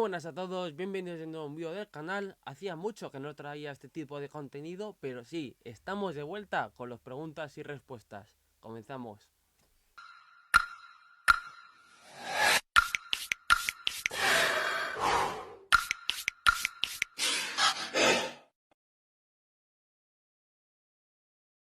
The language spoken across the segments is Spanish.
buenas a todos, bienvenidos a un nuevo vídeo del canal. Hacía mucho que no traía este tipo de contenido, pero sí, estamos de vuelta con las preguntas y respuestas. Comenzamos.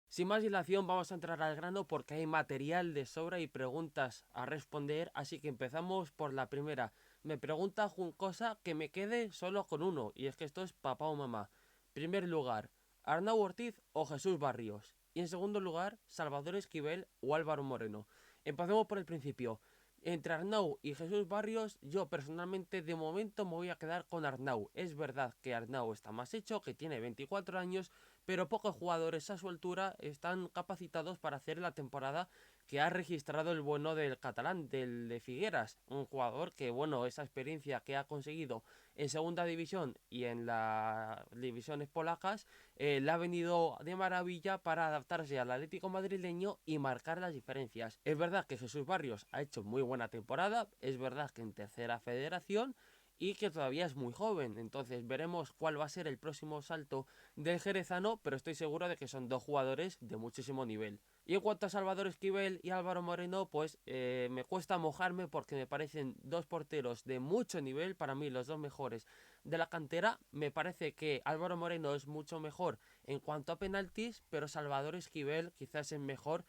Sin más dilación, vamos a entrar al grano porque hay material de sobra y preguntas a responder, así que empezamos por la primera. Me pregunta Juncosa que me quede solo con uno, y es que esto es papá o mamá. Primer lugar, Arnau Ortiz o Jesús Barrios. Y en segundo lugar, Salvador Esquivel o Álvaro Moreno. Empecemos por el principio. Entre Arnau y Jesús Barrios, yo personalmente de momento me voy a quedar con Arnau. Es verdad que Arnau está más hecho, que tiene 24 años, pero pocos jugadores a su altura están capacitados para hacer la temporada que ha registrado el bueno del catalán, del de Figueras, un jugador que, bueno, esa experiencia que ha conseguido en segunda división y en las divisiones polacas, le ha venido de maravilla para adaptarse al Atlético madrileño y marcar las diferencias. Es verdad que Jesús Barrios ha hecho muy buena temporada, es verdad que en tercera federación y que todavía es muy joven, entonces veremos cuál va a ser el próximo salto del jerezano, pero estoy seguro de que son dos jugadores de muchísimo nivel. Y en cuanto a Salvador Esquivel y Álvaro Moreno, pues me cuesta mojarme porque me parecen dos porteros de mucho nivel, para mí los dos mejores de la cantera. Me parece que Álvaro Moreno es mucho mejor en cuanto a penaltis, pero Salvador Esquivel quizás es mejor,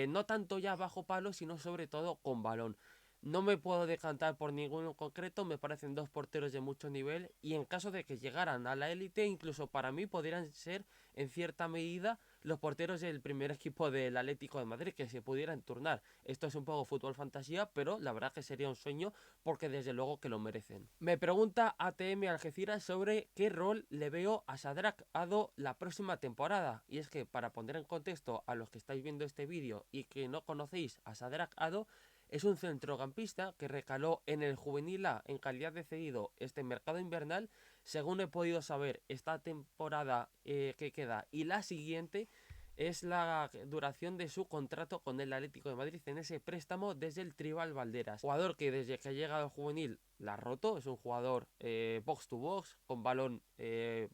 no tanto ya bajo palo, sino sobre todo con balón. No me puedo decantar por ninguno en concreto, me parecen dos porteros de mucho nivel y en caso de que llegaran a la élite, incluso para mí podrían ser en cierta medida los porteros del primer equipo del Atlético de Madrid, que se pudieran turnar. Esto es un poco fútbol fantasía, pero la verdad que sería un sueño porque desde luego que lo merecen. Me pregunta ATM Algeciras sobre qué rol le veo a Sadrak Ado la próxima temporada. Y es que para poner en contexto a los que estáis viendo este vídeo y que no conocéis a Sadrak Ado, es un centrocampista que recaló en el Juvenil A en calidad de cedido este mercado invernal. Según he podido saber, esta temporada que queda y la siguiente es la duración de su contrato con el Atlético de Madrid en ese préstamo desde el Tribal Valderas. Jugador que desde que ha llegado al juvenil la ha roto, es un jugador box to box, con balón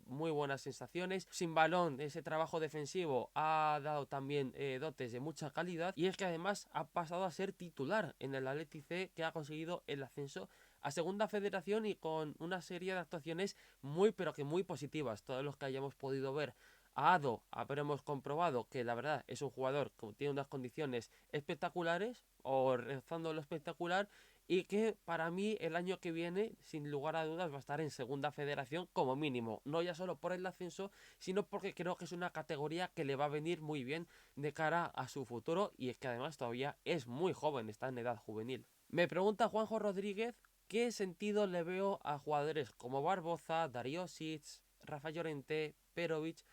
muy buenas sensaciones, sin balón ese trabajo defensivo ha dado también dotes de mucha calidad y es que además ha pasado a ser titular en el Athletic C, que ha conseguido el ascenso a segunda federación y con una serie de actuaciones muy pero que muy positivas. Todos los que hayamos podido ver a Ado habremos comprobado que la verdad es un jugador que tiene unas condiciones espectaculares o rezando lo espectacular y que para mí el año que viene sin lugar a dudas va a estar en segunda federación como mínimo, no ya solo por el ascenso sino porque creo que es una categoría que le va a venir muy bien de cara a su futuro y es que además todavía es muy joven, está en edad juvenil. Me pregunta Juanjo Rodríguez qué sentido le veo a jugadores como Barboza, Darío Sitz, Rafa Llorente, Perovic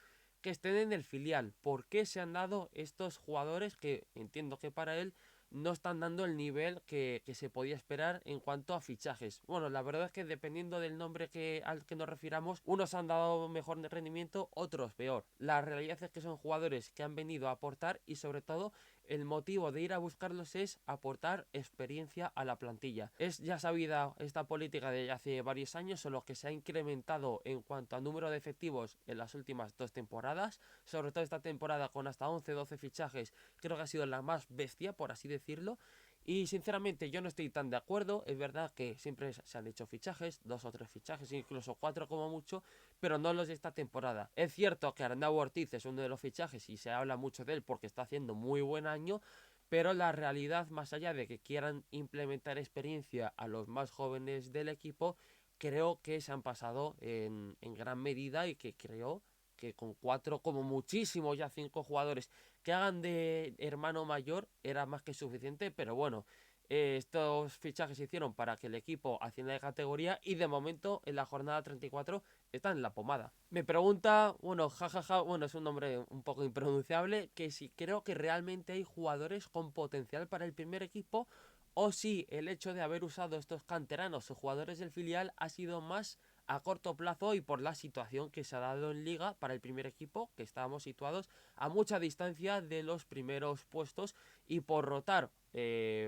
que estén en el filial. ¿Por qué se han dado estos jugadores que entiendo que para él no están dando el nivel que se podía esperar en cuanto a fichajes? Bueno, la verdad es que dependiendo del nombre al que nos refiramos, unos han dado mejor rendimiento, otros peor. La realidad es que son jugadores que han venido a aportar y sobre todo el motivo de ir a buscarlos es aportar experiencia a la plantilla. Es ya sabida esta política de hace varios años, solo que se ha incrementado en cuanto a número de efectivos en las últimas dos temporadas, sobre todo esta temporada con hasta 11-12 fichajes, creo que ha sido la más bestia, por así decirlo. Y sinceramente yo no estoy tan de acuerdo, es verdad que siempre se han hecho fichajes, dos o tres fichajes, incluso cuatro como mucho, pero no los de esta temporada. Es cierto que Arnau Ortiz es uno de los fichajes y se habla mucho de él porque está haciendo muy buen año, pero la realidad, más allá de que quieran implementar experiencia a los más jóvenes del equipo, creo que se han pasado en gran medida y que creo que con cuatro, como muchísimo ya cinco jugadores que hagan de hermano mayor era más que suficiente, pero bueno, estos fichajes se hicieron para que el equipo ascienda de categoría y de momento en la jornada 34 está en la pomada. Me pregunta, bueno, jajaja, bueno, es un nombre un poco impronunciable, que si creo que realmente hay jugadores con potencial para el primer equipo o si el hecho de haber usado estos canteranos o jugadores del filial ha sido más a corto plazo y por la situación que se ha dado en liga para el primer equipo, que estábamos situados a mucha distancia de los primeros puestos, y por rotar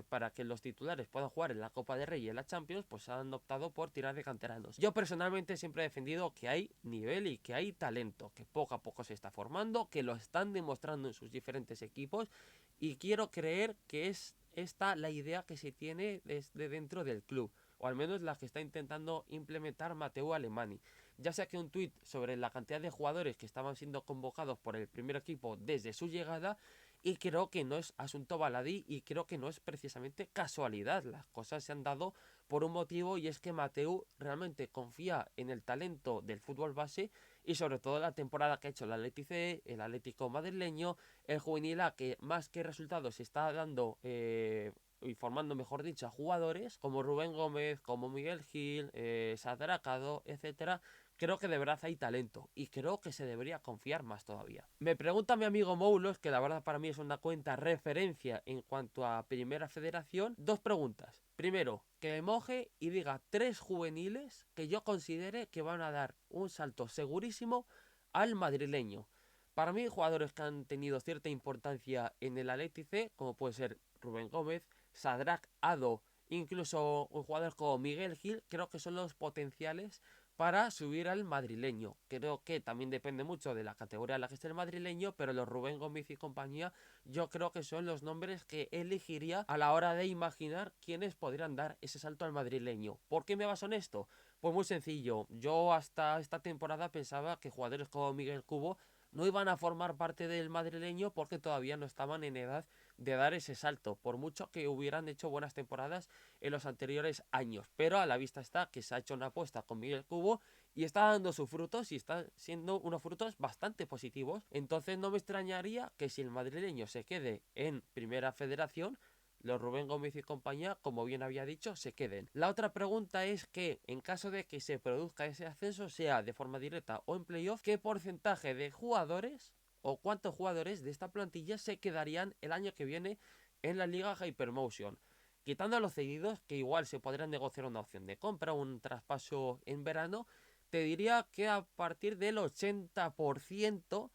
para que los titulares puedan jugar en la Copa de Rey y en la Champions, pues han optado por tirar de canteranos. Yo personalmente siempre he defendido que hay nivel y que hay talento, que poco a poco se está formando, que lo están demostrando en sus diferentes equipos, y quiero creer que es esta la idea que se tiene desde dentro del club, o al menos la que está intentando implementar Mateu Alemany. Ya saqué un tuit sobre la cantidad de jugadores que estaban siendo convocados por el primer equipo desde su llegada, y creo que no es asunto baladí y creo que no es precisamente casualidad. Las cosas se han dado por un motivo, y es que Mateu realmente confía en el talento del fútbol base y sobre todo la temporada que ha hecho el Athletic C, el Atlético madrileño, el Juvenil A, que más que resultados está dando y formando, mejor dicho, a jugadores como Rubén Gómez, como Miguel Gil, Sadracado, etcétera. Creo que de verdad hay talento y creo que se debería confiar más todavía. Me pregunta mi amigo Moulos, que la verdad para mí es una cuenta referencia en cuanto a Primera Federación, dos preguntas. Primero, que me moje y diga 3 juveniles que yo considere que van a dar un salto segurísimo al madrileño. Para mí, jugadores que han tenido cierta importancia en el Athletic C, como puede ser Rubén Gómez, Sadrac, Ado, incluso un jugador como Miguel Gil, creo que son los potenciales para subir al madrileño. Creo que también depende mucho de la categoría en la que esté el madrileño, pero los Rubén Gómez y compañía yo creo que son los nombres que elegiría a la hora de imaginar quiénes podrían dar ese salto al madrileño. ¿Por qué me baso en esto? Pues muy sencillo, yo hasta esta temporada pensaba que jugadores como Miguel Cubo no iban a formar parte del madrileño porque todavía no estaban en edad de dar ese salto, por mucho que hubieran hecho buenas temporadas en los anteriores años. Pero a la vista está que se ha hecho una apuesta con Miguel Cubo y está dando sus frutos, y está siendo unos frutos bastante positivos. Entonces no me extrañaría que si el madrileño se quede en Primera Federación, los Rubén Gómez y compañía, como bien había dicho, se queden. La otra pregunta es que, en caso de que se produzca ese ascenso, sea de forma directa o en playoff, ¿qué porcentaje de jugadores o cuántos jugadores de esta plantilla se quedarían el año que viene en la Liga Hypermotion? Quitando a los cedidos, que igual se podrían negociar una opción de compra, un traspaso en verano, te diría que a partir del 80%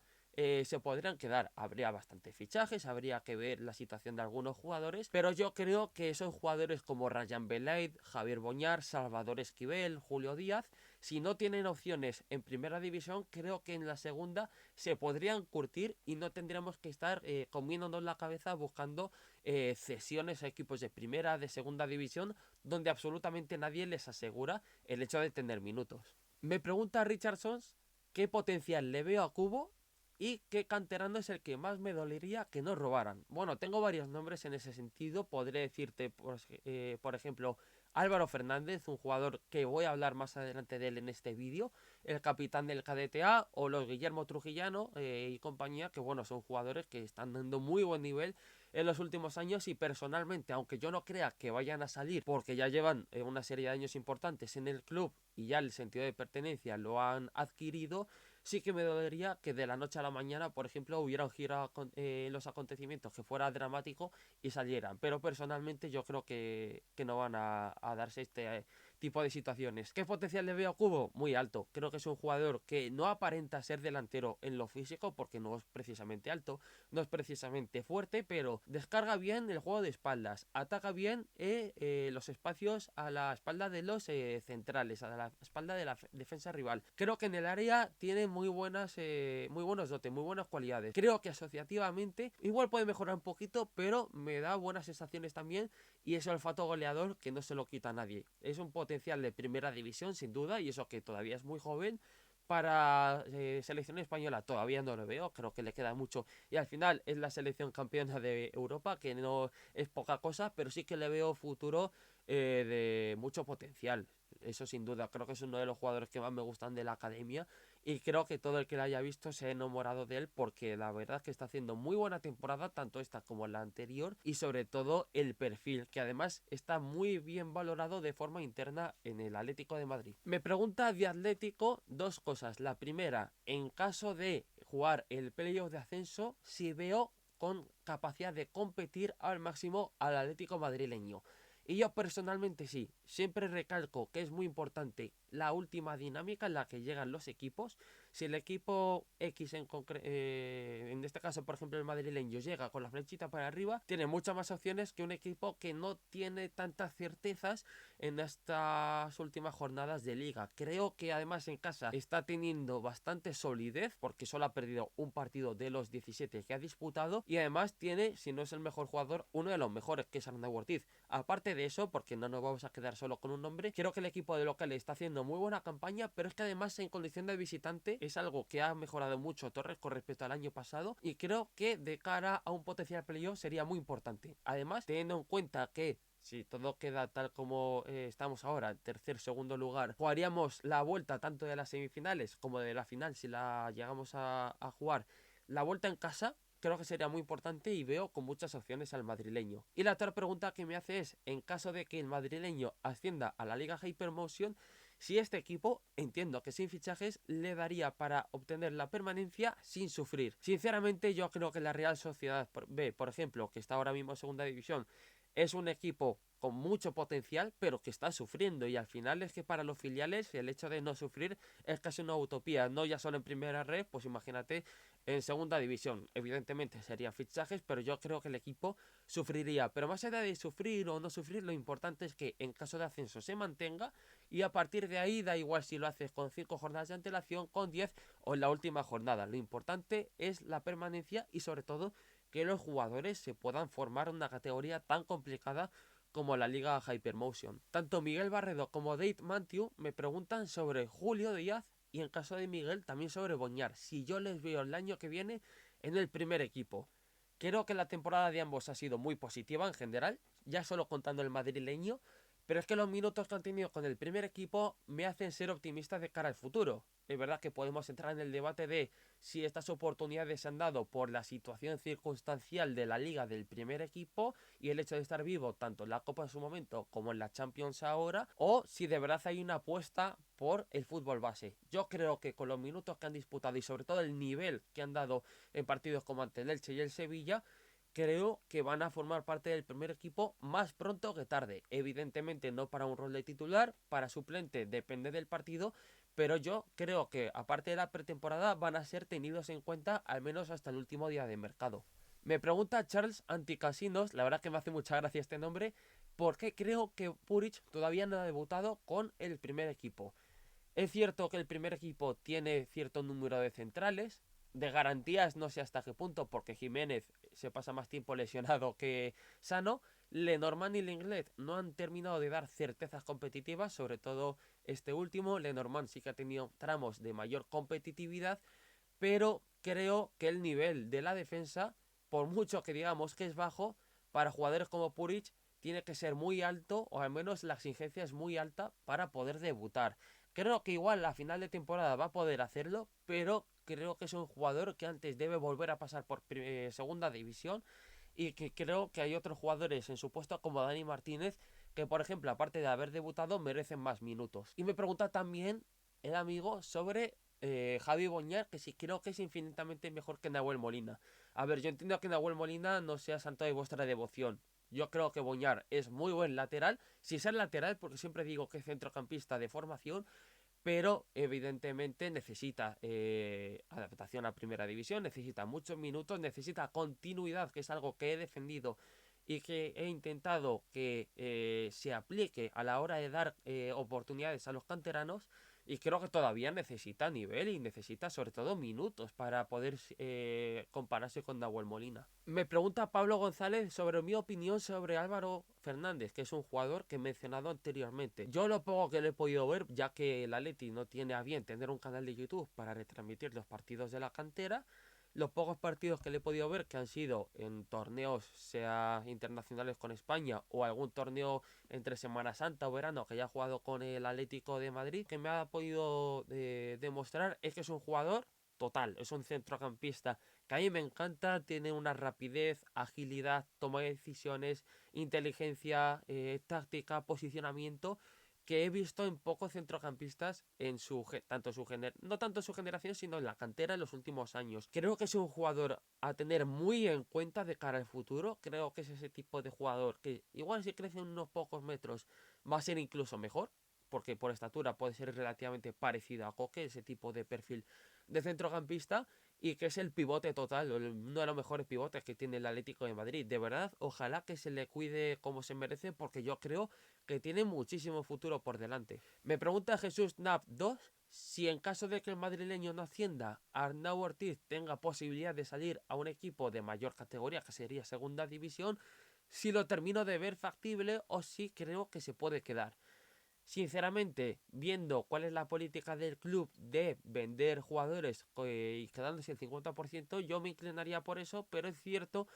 se podrían quedar. Habría bastantes fichajes, habría que ver la situación de algunos jugadores, pero yo creo que esos jugadores como Ryan Belaid, Javier Boñar, Salvador Esquivel, Julio Díaz, si no tienen opciones en primera división, creo que en la segunda se podrían curtir y no tendríamos que estar comiéndonos la cabeza buscando cesiones a equipos de primera, de segunda división, donde absolutamente nadie les asegura el hecho de tener minutos. Me pregunta Richardson qué potencial le veo a Cubo y qué canterano es el que más me dolería que no robaran. Bueno, tengo varios nombres en ese sentido. Podré decirte, por ejemplo, Álvaro Fernández, un jugador que voy a hablar más adelante de él en este vídeo, el capitán del KDTA, o los Guillermo Trujillano y compañía, que bueno, son jugadores que están dando muy buen nivel en los últimos años, y personalmente, aunque yo no crea que vayan a salir porque ya llevan una serie de años importantes en el club y ya el sentido de pertenencia lo han adquirido, sí que me dolería que de la noche a la mañana, por ejemplo, hubiera un giro en los acontecimientos que fuera dramático y salieran. Pero personalmente yo creo que no van a darse este tipo de situaciones. ¿Qué potencial le veo a Cubo? Muy alto. Creo que es un jugador que no aparenta ser delantero en lo físico porque no es precisamente alto, no es precisamente fuerte, pero descarga bien el juego de espaldas, ataca bien los espacios a la espalda de los centrales, a la espalda de la defensa rival. Creo que en el área tiene muy buenos dotes, muy buenas cualidades. Creo que asociativamente igual puede mejorar un poquito, pero me da buenas sensaciones también, y ese olfato goleador que no se lo quita a nadie. Es un potencial de primera división sin duda, y eso que todavía es muy joven. Para selección española todavía no lo veo, creo que le queda mucho, y al final es la selección campeona de Europa, que no es poca cosa, pero sí que le veo futuro de mucho potencial. Eso sin duda, creo que es uno de los jugadores que más me gustan de la academia, y creo que todo el que la haya visto se ha enamorado de él, porque la verdad es que está haciendo muy buena temporada, tanto esta como la anterior, y sobre todo el perfil, que además está muy bien valorado de forma interna en el Atlético de Madrid. Me pregunta de Atlético dos cosas. La primera, en caso de jugar el playoff de ascenso, si veo con capacidad de competir al máximo al Atlético madrileño. Y yo personalmente sí, siempre recalco que es muy importante la última dinámica en la que llegan los equipos. Si el equipo X en este caso por ejemplo el madrileño llega con la flechita para arriba, tiene muchas más opciones que un equipo que no tiene tantas certezas en estas últimas jornadas de liga. Creo que además en casa está teniendo bastante solidez porque solo ha perdido un partido de los 17 que ha disputado y además tiene, si no es el mejor jugador, uno de los mejores, que es Arnau Ortiz. Aparte de eso, porque no nos vamos a quedar solo con un nombre, creo que el equipo de local está haciendo muy buena campaña, pero es que además en condición de visitante es algo que ha mejorado mucho Torres con respecto al año pasado y creo que de cara a un potencial playoff sería muy importante. Además, teniendo en cuenta que si todo queda tal como estamos ahora, tercer, segundo lugar, jugaríamos la vuelta tanto de las semifinales como de la final si la llegamos a jugar. La vuelta en casa creo que sería muy importante y veo con muchas opciones al madrileño. Y la otra pregunta que me hace es, en caso de que el madrileño ascienda a la Liga Hypermotion, si este equipo, entiendo que sin fichajes, le daría para obtener la permanencia sin sufrir. Sinceramente yo creo que la Real Sociedad B, por ejemplo, que está ahora mismo en segunda división, es un equipo con mucho potencial, pero que está sufriendo. Y al final es que para los filiales el hecho de no sufrir es casi una utopía. No ya solo en primera red, pues imagínate en segunda división. Evidentemente serían fichajes, pero yo creo que el equipo sufriría. Pero más allá de sufrir o no sufrir, lo importante es que en caso de ascenso se mantenga y a partir de ahí da igual si lo haces con 5 jornadas de antelación, con 10 o en la última jornada. Lo importante es la permanencia y sobre todo que los jugadores se puedan formar una categoría tan complicada como la Liga Hypermotion. Tanto Miguel Barredo como Dave Mantiu me preguntan sobre Julio Díaz y en caso de Miguel también sobre Boñar, si yo les veo el año que viene en el primer equipo. Creo que la temporada de ambos ha sido muy positiva en general, ya solo contando el madrileño, pero es que los minutos que han tenido con el primer equipo me hacen ser optimista de cara al futuro. Es verdad que podemos entrar en el debate de si estas oportunidades se han dado por la situación circunstancial de la liga del primer equipo y el hecho de estar vivo tanto en la Copa en su momento como en la Champions ahora, o si de verdad hay una apuesta por el fútbol base. Yo creo que con los minutos que han disputado y sobre todo el nivel que han dado en partidos como ante el Elche y el Sevilla, creo que van a formar parte del primer equipo más pronto que tarde. Evidentemente no para un rol de titular, para suplente depende del partido, pero yo creo que aparte de la pretemporada van a ser tenidos en cuenta al menos hasta el último día de mercado. Me pregunta Charles Anticasinos, la verdad que me hace mucha gracia este nombre, ¿por qué creo que Puric todavía no ha debutado con el primer equipo? Es cierto que el primer equipo tiene cierto número de centrales, de garantías no sé hasta qué punto, porque Jiménez se pasa más tiempo lesionado que sano. Lenormand y Lenglet no han terminado de dar certezas competitivas, sobre todo este último. Lenormand sí que ha tenido tramos de mayor competitividad, pero creo que el nivel de la defensa, por mucho que digamos que es bajo, para jugadores como Puric tiene que ser muy alto, o al menos la exigencia es muy alta para poder debutar. Creo que igual la final de temporada va a poder hacerlo, pero creo que es un jugador que antes debe volver a pasar por segunda división y que creo que hay otros jugadores en su puesto como Dani Martínez que por ejemplo aparte de haber debutado merecen más minutos. Y me pregunta también el amigo sobre Javi Boñar, que sí creo que es infinitamente mejor que Nahuel Molina. A ver, yo entiendo que Nahuel Molina no sea santo de vuestra devoción. Yo creo que Boñar es muy buen lateral, si ser lateral, porque siempre digo que es centrocampista de formación, pero evidentemente necesita adaptación a primera división, necesita muchos minutos, necesita continuidad, que es algo que he defendido y que he intentado que se aplique a la hora de dar oportunidades a los canteranos y creo que todavía necesita nivel y necesita sobre todo minutos para poder compararse con Nahuel Molina. Me pregunta Pablo González sobre mi opinión sobre Álvaro Fernández, que es un jugador que he mencionado anteriormente. Yo lo poco que le he podido ver, ya que el Atleti no tiene a bien tener un canal de YouTube para retransmitir los partidos de la cantera, los pocos partidos que le he podido ver que han sido en torneos, sea internacionales con España o algún torneo entre Semana Santa o verano que haya jugado con el Atlético de Madrid, que me ha podido demostrar es que es un jugador total, es un centrocampista que a mí me encanta, tiene una rapidez, agilidad, toma de decisiones, inteligencia, táctica, posicionamiento, que he visto en pocos centrocampistas en no tanto en su generación, sino en la cantera en los últimos años. Creo que es un jugador a tener muy en cuenta de cara al futuro. Creo que es ese tipo de jugador que igual si crece unos pocos metros va a ser incluso mejor, porque por estatura puede ser relativamente parecido a Koke, ese tipo de perfil de centrocampista, y que es el pivote total, uno de los mejores pivotes que tiene el Atlético de Madrid. De verdad, ojalá que se le cuide como se merece, porque yo creo que tiene muchísimo futuro por delante. Me pregunta Jesús Nap 2 si en caso de que el madrileño no ascienda, Arnau Ortiz tenga posibilidad de salir a un equipo de mayor categoría, que sería segunda división, si lo termino de ver factible o si creo que se puede quedar. Sinceramente, viendo cuál es la política del club de vender jugadores y quedándose el 50%, yo me inclinaría por eso, pero es cierto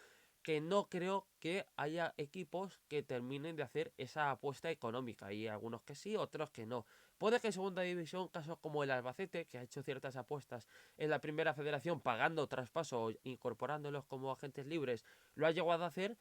que no creo que haya equipos que terminen de hacer esa apuesta económica. Y algunos que sí, otros que no. Puede que en segunda división, casos como el Albacete, que ha hecho ciertas apuestas en la primera federación pagando traspaso o incorporándolos como agentes libres, lo ha llegado a hacer,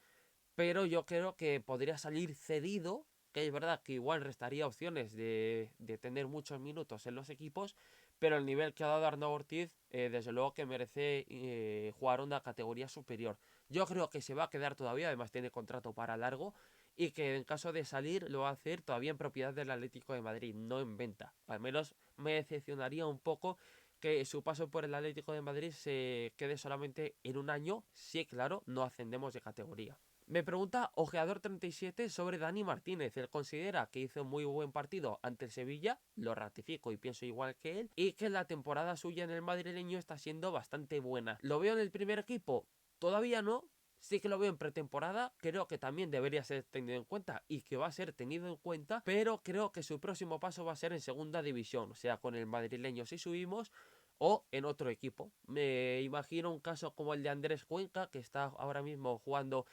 pero yo creo que podría salir cedido, que es verdad que igual restaría opciones de tener muchos minutos en los equipos, pero el nivel que ha dado Arnau Ortiz, desde luego que merece jugar una categoría superior. Yo creo que se va a quedar todavía, además tiene contrato para largo, y que en caso de salir lo va a hacer todavía en propiedad del Atlético de Madrid, no en venta. Al menos me decepcionaría un poco que su paso por el Atlético de Madrid se quede solamente en un año, si claro, no ascendemos de categoría. Me pregunta Ojeador37 sobre Dani Martínez. Él considera que hizo muy buen partido ante el Sevilla, lo ratifico y pienso igual que él, y que la temporada suya en el madrileño está siendo bastante buena. ¿Lo veo en el primer equipo? Todavía no. Sí que lo veo en pretemporada, creo que también debería ser tenido en cuenta y que va a ser tenido en cuenta, pero creo que su próximo paso va a ser en segunda división, o sea, con el madrileño si subimos o en otro equipo. Me imagino un caso como el de Andrés Cuenca, que está ahora mismo jugando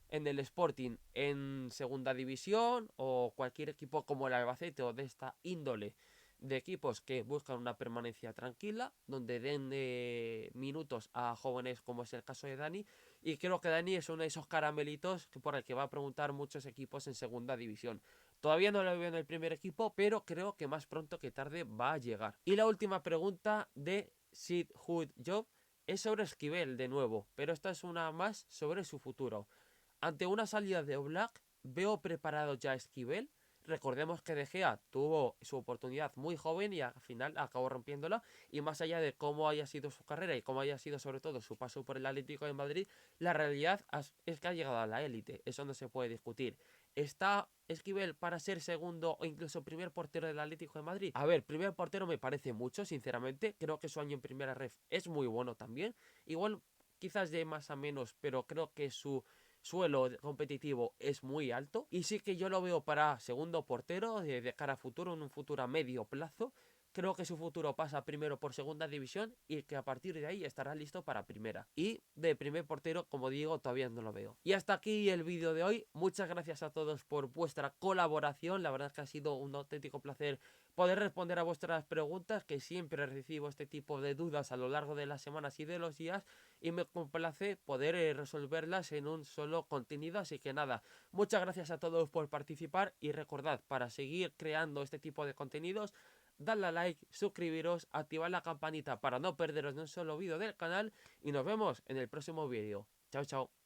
en el Sporting en segunda división, o cualquier equipo como el Albacete o de esta índole de equipos que buscan una permanencia tranquila, donde den minutos a jóvenes como es el caso de Dani. Y creo que Dani es uno de esos caramelitos por el que va a preguntar muchos equipos en segunda división. Todavía no lo veo en el primer equipo, pero creo que más pronto que tarde va a llegar. Y la última pregunta de Sid Hood Job es sobre Esquivel de nuevo, pero esta es una más sobre su futuro. Ante una salida de Oblak, veo preparado ya a Esquivel. Recordemos que De Gea tuvo su oportunidad muy joven y al final acabó rompiéndola. Y más allá de cómo haya sido su carrera y cómo haya sido sobre todo su paso por el Atlético de Madrid, la realidad es que ha llegado a la élite. Eso no se puede discutir. ¿Está Esquivel para ser segundo o incluso primer portero del Atlético de Madrid? A ver, primer portero me parece mucho, sinceramente. Creo que su año en primera ref es muy bueno también. Igual quizás de más a menos, pero creo que su suelo competitivo es muy alto. Y sí que yo lo veo para segundo portero de cara a futuro, en un futuro a medio plazo. Creo que su futuro pasa primero por segunda división y que a partir de ahí estará listo para primera. Y de primer portero, como digo, todavía no lo veo. Y hasta aquí el vídeo de hoy. Muchas gracias a todos por vuestra colaboración. La verdad es que ha sido un auténtico placer poder responder a vuestras preguntas, que siempre recibo este tipo de dudas a lo largo de las semanas y de los días, y me complace poder resolverlas en un solo contenido. Así que nada, muchas gracias a todos por participar y recordad, para seguir creando este tipo de contenidos, dadle a like, suscribiros, activad la campanita para no perderos ni un solo vídeo del canal y nos vemos en el próximo vídeo. Chao, chao.